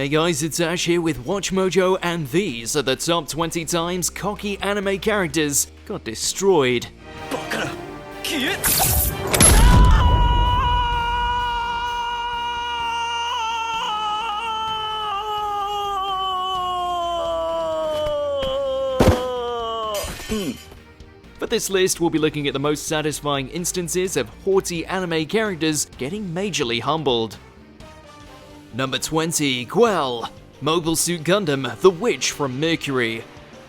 Hey guys, it's Ash here with WatchMojo, and these are the top 20 times cocky anime characters got destroyed. For this list, we'll be looking at the most satisfying instances of haughty anime characters getting majorly humbled. Number 20, Guel, Mobile Suit Gundam, the witch from Mercury.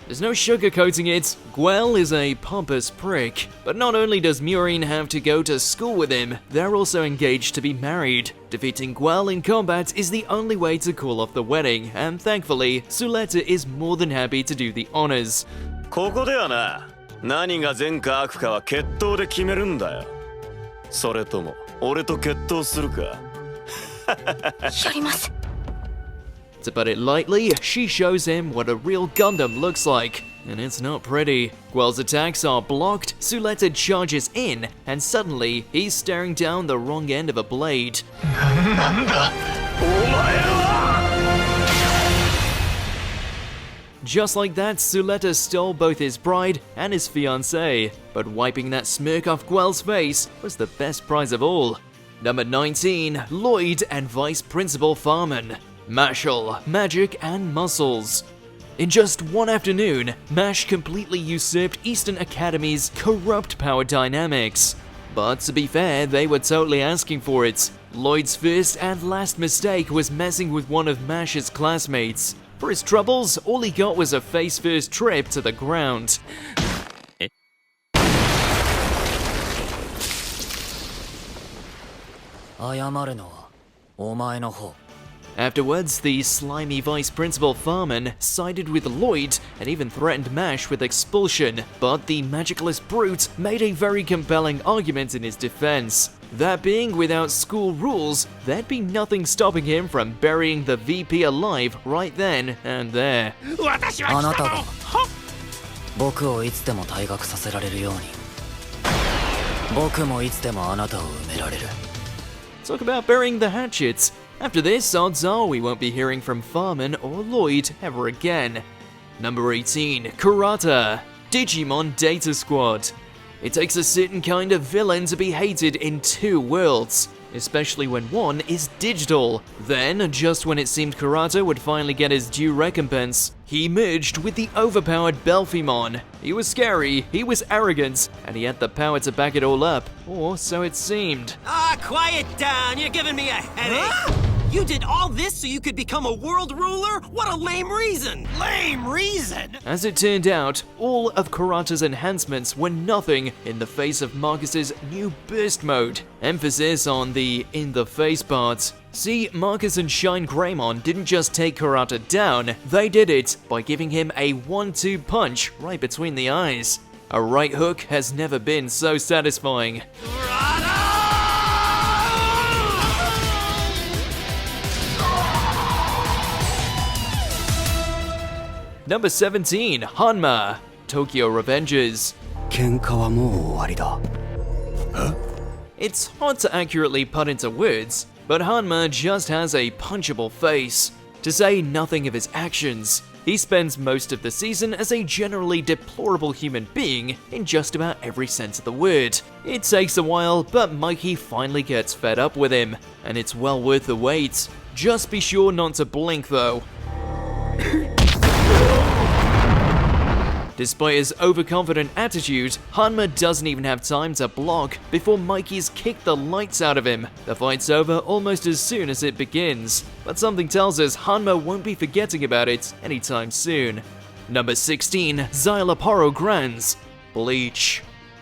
There's no sugarcoating it, Guel is a pompous prick. But not only does Murine have to go to school with him, they're also engaged to be married. Defeating Guel in combat is the only way to call off the wedding, and thankfully, Suletta is more than happy to do the honors. ここではな、何が善か悪かは決闘で決めるんだよ。それとも俺と決闘するか。To put it lightly, she shows him what a real Gundam looks like, and it's not pretty. Guel's attacks are blocked, Suletta charges in, and suddenly he's staring down the wrong end of a blade. Just like that, Suletta stole both his bride and his fiancée, but wiping that smirk off Guel's face was the best prize of all. Number 19, Lloyd and Vice Principal Farman. Mashle, Magic and Muscles. In just one afternoon, Mash completely usurped Eastern Academy's corrupt power dynamics. But to be fair, they were totally asking for it. Lloyd's first and last mistake was messing with one of Mash's classmates. For his troubles, all he got was a face-first trip to the ground. Afterwards, the slimy Vice Principal Farman sided with Lloyd and even threatened Mash with expulsion, but the magicless brute made a very compelling argument in his defense. That being, without school rules, there'd be nothing stopping him from burying the VP alive right then and there. Talk about burying the hatchets. After this, odds are we won't be hearing from Farman or Lloyd ever again. Number 18, Karata, Digimon Data Squad. It takes a certain kind of villain to be hated in two worlds, especially when one is digital. Then, just when it seemed Karata would finally get his due recompense, he merged with the overpowered Belphemon. He was scary, he was arrogant, and he had the power to back it all up, or so it seemed. Quiet down, you're giving me a headache. You did all this so you could become a world ruler? What a lame reason! Lame reason? As it turned out, all of Karata's enhancements were nothing in the face of Marcus's new burst mode. Emphasis on the in-the-face part. See, Marcus and Shine Greymon didn't just take Karata down, they did it by giving him a 1-2 punch right between the eyes. A right hook has never been so satisfying. Number 17, Hanma, Tokyo Revengers. It's hard to accurately put into words, but Hanma just has a punchable face. To say nothing of his actions, he spends most of the season as a generally deplorable human being in just about every sense of the word. It takes a while, but Mikey finally gets fed up with him, and it's well worth the wait. Just be sure not to blink though. Despite his overconfident attitude, Hanma doesn't even have time to block before Mikey's kicked the lights out of him. The fight's over almost as soon as it begins, but something tells us Hanma won't be forgetting about it anytime soon. Number 16, Xyloporo Grands, Bleach.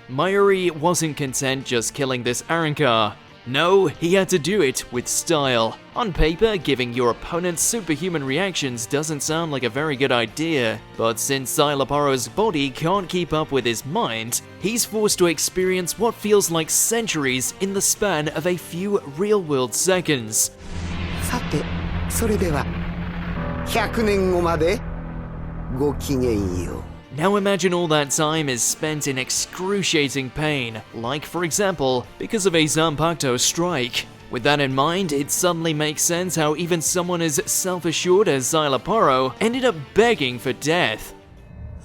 Mayuri wasn't content just killing this Arrancar. No, he had to do it with style. On paper, giving your opponent superhuman reactions doesn't sound like a very good idea, but since Xyloporo's body can't keep up with his mind, he's forced to experience what feels like centuries in the span of a few real-world seconds. さて、それでは100年後までごきげんよう。 Now imagine all that time is spent in excruciating pain, like for example, because of a Zanpakuto strike. With that in mind, it suddenly makes sense how even someone as self-assured as Xyloporo ended up begging for death.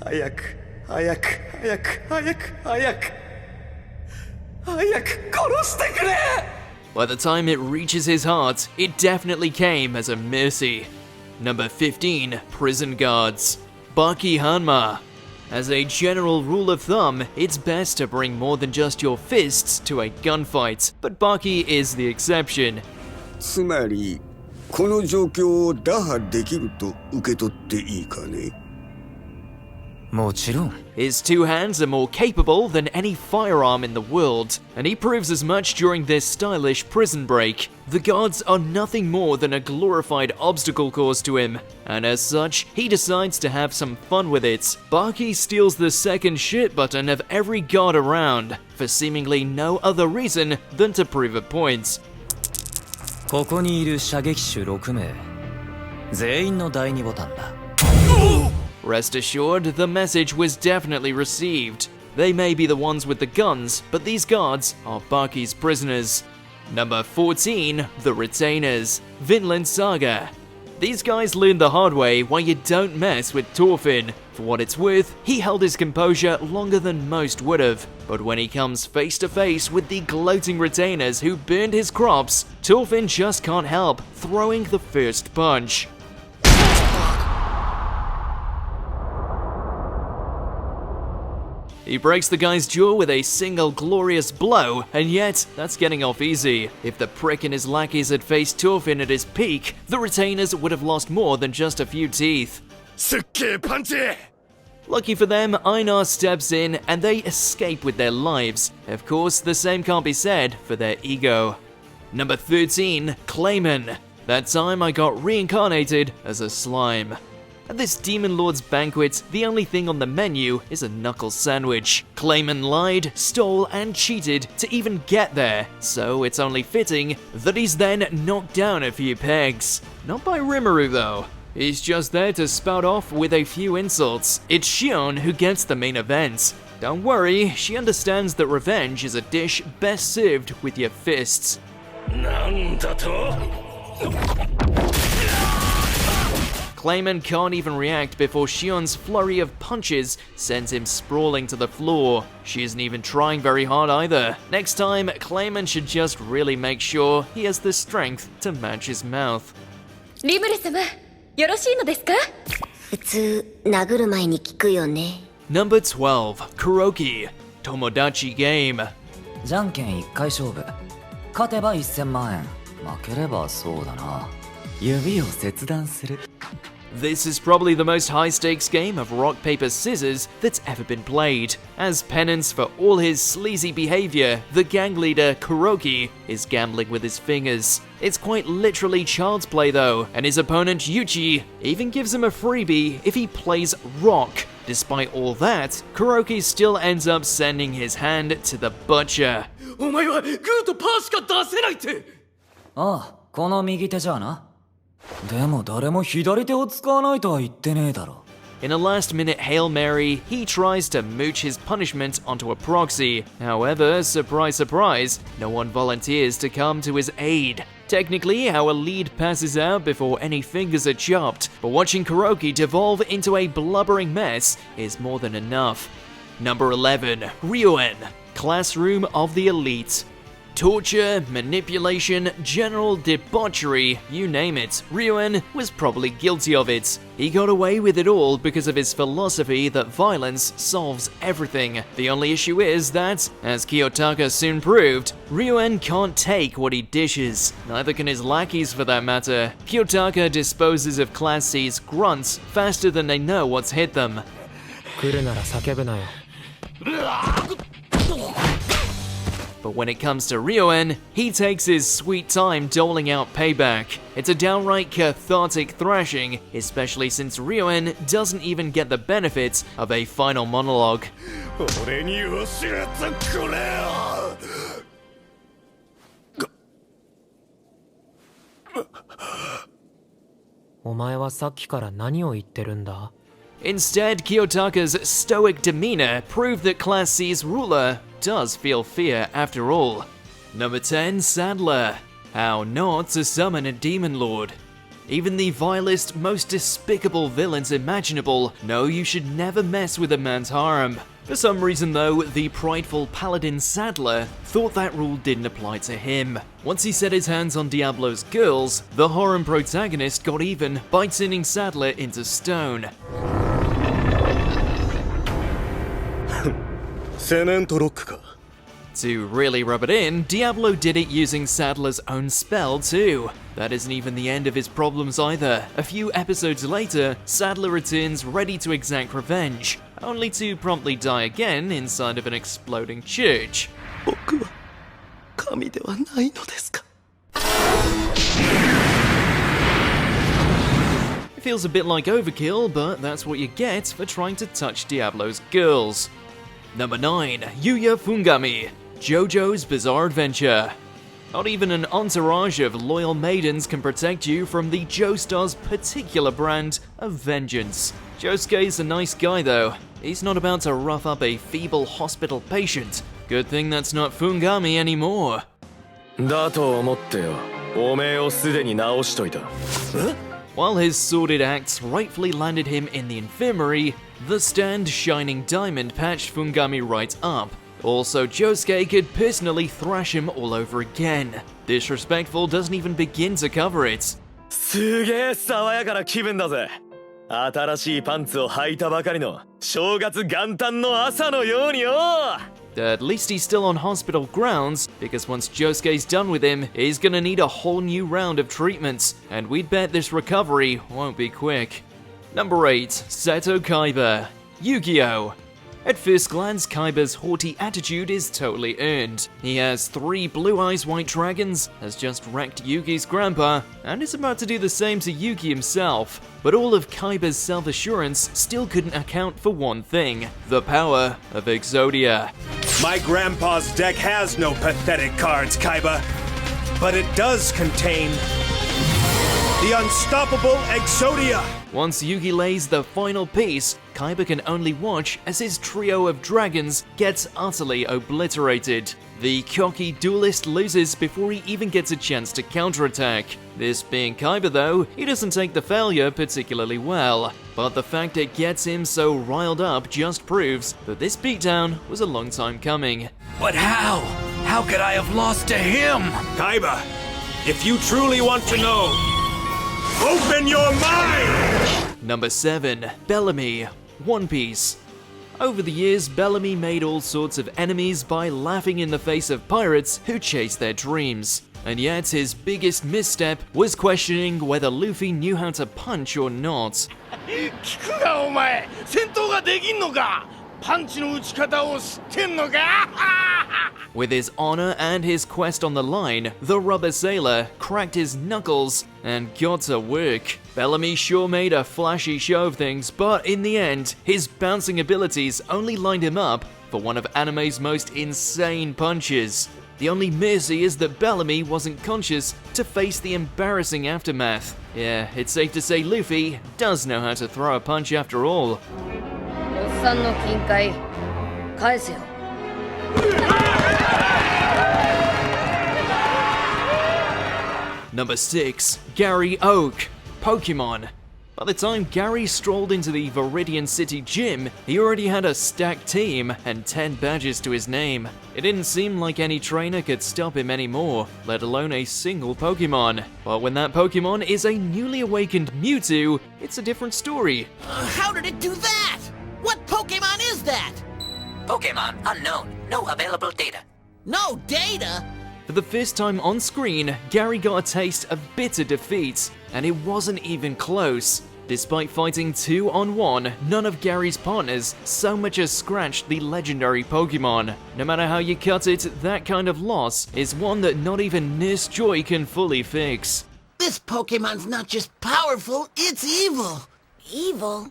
早く早く早く早く早く早く殺してくれ By the time it reaches his heart, it definitely came as a mercy. Number 15, Prison Guards. Baki Hanma. As a general rule of thumb, it's best to bring more than just your fists to a gunfight, but Baki is the exception. つまりこの状況を打破できると受け取っていいかね もちろん His two hands are more capable than any firearm in the world, and he proves as much during this stylish prison break. The guards are nothing more than a glorified obstacle course to him, and as such, he decides to have some fun with it. Baki steals the second shit button of every guard around, for seemingly no other reason than to prove a point. ここにいる射撃手6名全員の第2ボタンだ Rest assured, the message was definitely received. They may be the ones with the guns, but these guards are Baki's prisoners. Number 14, the Retainers. Vinland Saga. These guys learned the hard way why you don't mess with Thorfinn. For what it's worth, he held his composure longer than most would have. But when he comes face to face with the gloating Retainers who burned his crops, Thorfinn just can't help throwing the first punch. He breaks the guy's jaw with a single glorious blow, and yet, that's getting off easy. If the prick and his lackeys had faced Thorfinn at his peak, the Retainers would have lost more than just a few teeth. すっげえパンチ Lucky for them, Einar steps in and they escape with their lives. Of course, the same can't be said for their ego. Number 13, Clayman. That time I got reincarnated as a slime. At this Demon Lord's banquet, the only thing on the menu is a knuckle sandwich. Clayman lied, stole, and cheated to even get there, so it's only fitting that he's then knocked down a few pegs. Not by Rimuru though. He's just there to spout off with a few insults. It's Shion who gets the main event. Don't worry, she understands that revenge is a dish best served with your fists. なんだと Clayman can't even react before Shion's flurry of punches sends him sprawling to the floor. She isn't even trying very hard either. Next time, Clayman should just really make sure he has the strength to match his mouth. リムル様、よろしいのですか？普通、殴る前に聞くよね。Number 12, Kuroki. Tomodachi Game. じゃんけん1回勝負勝てば1000万円負ければそうだな指を切断する This is probably the most high-stakes game of rock, paper, scissors that's ever been played. As penance for all his sleazy behavior, the gang leader, Kuroki, is gambling with his fingers. It's quite literally child's play though, and his opponent, Yuchi, even gives him a freebie if he plays rock. Despite all that, Kuroki still ends up sending his hand to the butcher. お前はグーとパーしか出せないって。ああこの右手じゃなでも誰も左手を使わないとは言ってねえだろ In a last-minute Hail Mary, he tries to mooch his punishment onto a proxy. However, surprise surprise, no one volunteers to come to his aid. Technically, our lead passes out before any fingers are chopped, but watching Kuroki devolve into a blubbering mess is more than enough. Number 11, Ryuen, Classroom of the Elite. Torture, manipulation, general debauchery, you name it, Ryuen was probably guilty of it. He got away with it all because of his philosophy that violence solves everything. The only issue is that, as Kiyotaka soon proved, Ryuen can't take what he dishes. Neither can his lackeys for that matter. Kiyotaka disposes of Class C's grunts faster than they know what's hit them. 来るなら叫ぶなよ But when it comes to Ryuen, he takes his sweet time doling out payback. It's a downright cathartic thrashing, especially since Ryuen doesn't even get the benefits of a final monologue. 俺に教えてくれよ お前はさっきから何を言ってるんだ Instead, Kiyotaka's stoic demeanor proved that Class C's ruler does feel fear after all. Number 10, Sadler. How not to summon a demon lord. Even the vilest, most despicable villains imaginable know you should never mess with a man's harem. For some reason though, the prideful paladin Sadler thought that rule didn't apply to him. Once he set his hands on Diablos Girls, the harem protagonist got even by turning Sadler into stone. To really rub it in, Diablo did it using Sadler's own spell too. That isn't even the end of his problems either. A few episodes later, Sadler returns ready to exact revenge, only to promptly die again inside of an exploding church. It feels a bit like overkill, but that's what you get for trying to touch Diablos Girls. Number 9. Yuya Fungami, JoJo's Bizarre Adventure. Not even an entourage of loyal maidens can protect you from the Joestar's particular brand of vengeance. Josuke's a nice guy though. He's not about to rough up a feeble hospital patient. Good thing that's not Fungami anymore. While his sordid acts rightfully landed him in the infirmary, the stand Shining Diamond patched Fungami right up. Also, Josuke could personally thrash him all over again. Disrespectful doesn't even begin to cover it. At least he's still on hospital grounds, because once Josuke's done with him, he's gonna need a whole new round of treatments, and we'd bet this recovery won't be quick. Number 8. Seto Kaiber, Yu-Gi-Oh! At first glance, Kaiber's haughty attitude is totally earned. He has 3 blue eyes white dragons, has just wrecked Yugi's grandpa, and is about to do the same to Yugi himself. But all of Kaiber's self-assurance still couldn't account for one thing: the power of Exodia. My grandpa's deck has no pathetic cards, Kaiba, but it does contain the unstoppable Exodia! Once Yugi lays the final piece, Kaiba can only watch as his trio of dragons gets utterly obliterated. The cocky duelist loses before he even gets a chance to counterattack. This being Kaiba though, he doesn't take the failure particularly well, but the fact it gets him so riled up just proves that this beatdown was a long time coming. But how? How could I have lost to him? Kaiba, if you truly want to know, open your mind! Number 7. Bellamy, One Piece. Over the years, Bellamy made all sorts of enemies by laughing in the face of pirates who chase their dreams. And yet, his biggest misstep was questioning whether Luffy knew how to punch or not. With his honor and his quest on the line, the rubber sailor cracked his knuckles and got to work. Bellamy sure made a flashy show of things, but in the end, his bouncing abilities only lined him up for one of anime's most insane punches. The only mercy is that Bellamy wasn't conscious to face the embarrassing aftermath. Yeah, it's safe to say Luffy does know how to throw a punch after all. Number 6. Gary Oak, Pokemon. By the time Gary strolled into the Viridian City gym, he already had a stacked team and 10 badges to his name. It didn't seem like any trainer could stop him anymore, let alone a single Pokemon. But when that Pokemon is a newly awakened Mewtwo, it's a different story. How did it do that? What Pokemon is that? Pokemon unknown. No available data. No data? For the first time on screen, Gary got a taste of bitter defeat, and it wasn't even close. Despite fighting 2-on-1, none of Gary's partners so much as scratched the legendary Pokemon. No matter how you cut it, that kind of loss is one that not even Nurse Joy can fully fix. This Pokemon's not just powerful, it's evil. Evil?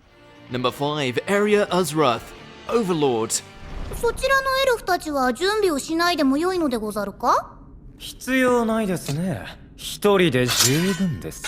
Number 5. Area Azeroth, Overlord. そちらのエルフたちは準備をしないでも良いのでござるか？必要ないですね。一人で十分です。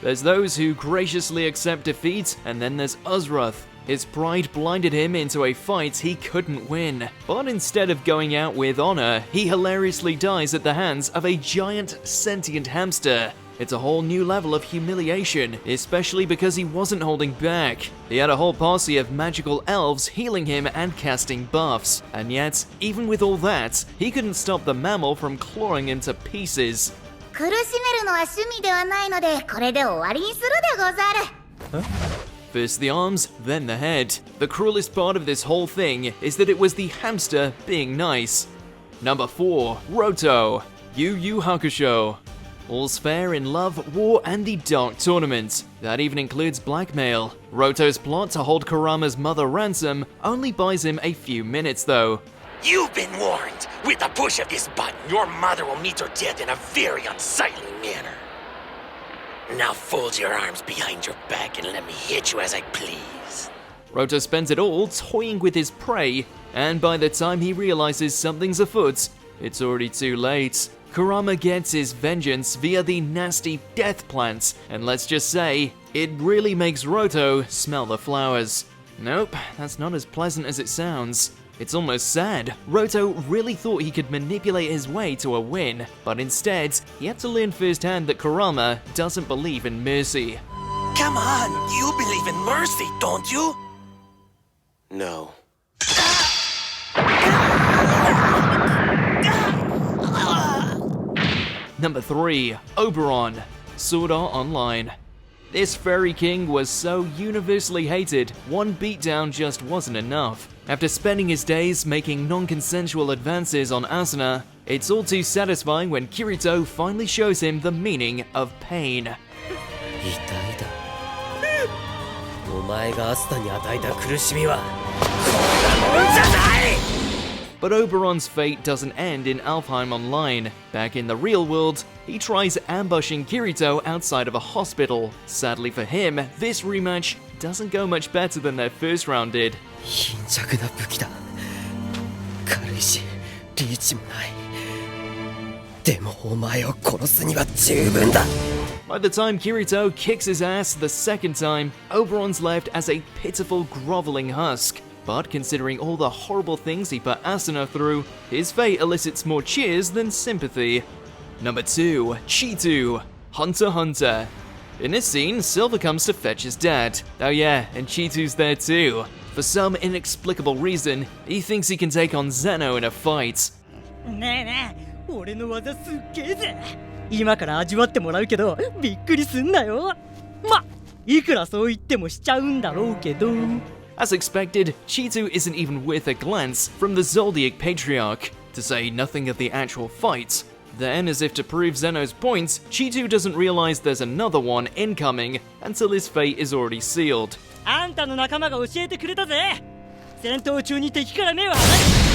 There's those who graciously accept defeat, and then there's Azeroth. His pride blinded him into a fight he couldn't win. But instead of going out with honor, he hilariously dies at the hands of a giant sentient hamster. It's a whole new level of humiliation, especially because he wasn't holding back. He had a whole posse of magical elves healing him and casting buffs, and yet, even with all that, he couldn't stop the mammal from clawing him to pieces. 苦しめるのは趣味ではないので、これで終わりにするでござる。First the arms, then the head. The cruelest part of this whole thing is that it was the hamster being nice. Number 4. Roto. Yu Yu Hakusho. All's fair in love, war, and the Dark Tournament. That even includes blackmail. Roto's plot to hold Kurama's mother ransom only buys him a few minutes though. You've been warned. With the push of this button, your mother will meet her death in a very unsightly manner. Now fold your arms behind your back and let me hit you as I please. Roto spends it all toying with his prey, and by the time he realizes something's afoot, it's already too late. Kurama gets his vengeance via the nasty death plants, and let's just say, it really makes Roto smell the flowers. Nope, that's not as pleasant as it sounds. It's almost sad. Roto really thought he could manipulate his way to a win, but instead, he had to learn firsthand that Kurama doesn't believe in mercy. Come on, you believe in mercy, don't you? No. Number 3. Oberon. Sword Art Online. This fairy king was so universally hated, one beatdown just wasn't enough. After spending his days making non-consensual advances on Asuna, it's all too satisfying when Kirito finally shows him the meaning of pain. But Oberon's fate doesn't end in Alfheim Online. Back in the real world, he tries ambushing Kirito outside of a hospital. Sadly for him, this rematch doesn't go much better than their first round did. By the time Kirito kicks his ass the second time, Oberon's left as a pitiful, groveling husk. But considering all the horrible things he put Asuna through, his fate elicits more cheers than sympathy. Number 2. Chitu Hunter. In this scene, Silver comes to fetch his dad. Oh yeah, and Chitu's there too. For some inexplicable reason, he thinks he can take on Zeno in a fight. 俺の技すっげえぜ。今から味わってもらうけどびっくりすんなよ。ま、いくらそう言ってもしちゃうんだろうけど。As expected, Chitu isn't even worth a glance from the Zoldyck Patriarch, to say nothing of the actual fight. Then, as if to prove Zeno's point, Chitu doesn't realize there's another one incoming until his fate is already sealed. あんたの仲間が教えてくれたぜ。戦闘中に敵から目を離す。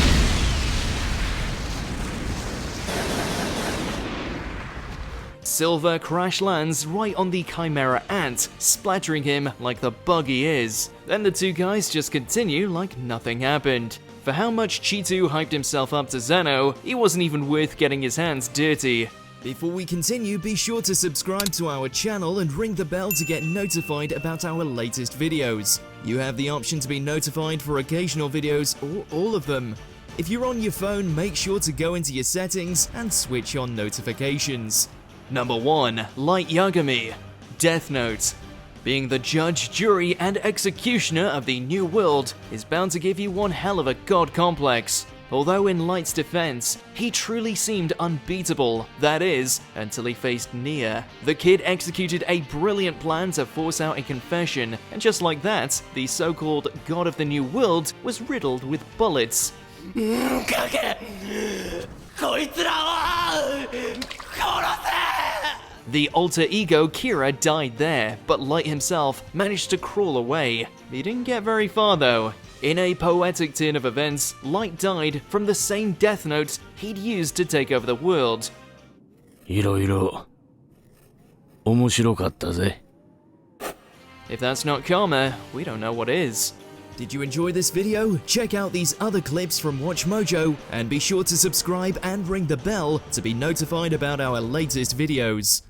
Silver crash lands right on the Chimera Ant, splattering him like the bug he is. Then the two guys just continue like nothing happened. For how much Chitu hyped himself up to Zeno, he wasn't even worth getting his hands dirty. Before we continue, be sure to subscribe to our channel and ring the bell to get notified about our latest videos. You have the option to be notified for occasional videos or all of them. If you're on your phone, make sure to go into your settings and switch on notifications. Number 1. Light Yagami. Death Note. Being the judge, jury, and executioner of the new world is bound to give you one hell of a god complex. Although in Light's defense, he truly seemed unbeatable, that is, until he faced Nia. The kid executed a brilliant plan to force out a confession, and just like that, the so-called god of the new world was riddled with bullets. The alter ego Kira died there, but Light himself managed to crawl away. He didn't get very far though. In a poetic turn of events, Light died from the same death note he'd used to take over the world. If that's not karma, we don't know what is. Did you enjoy this video? Check out these other clips from WatchMojo, and be sure to subscribe and ring the bell to be notified about our latest videos.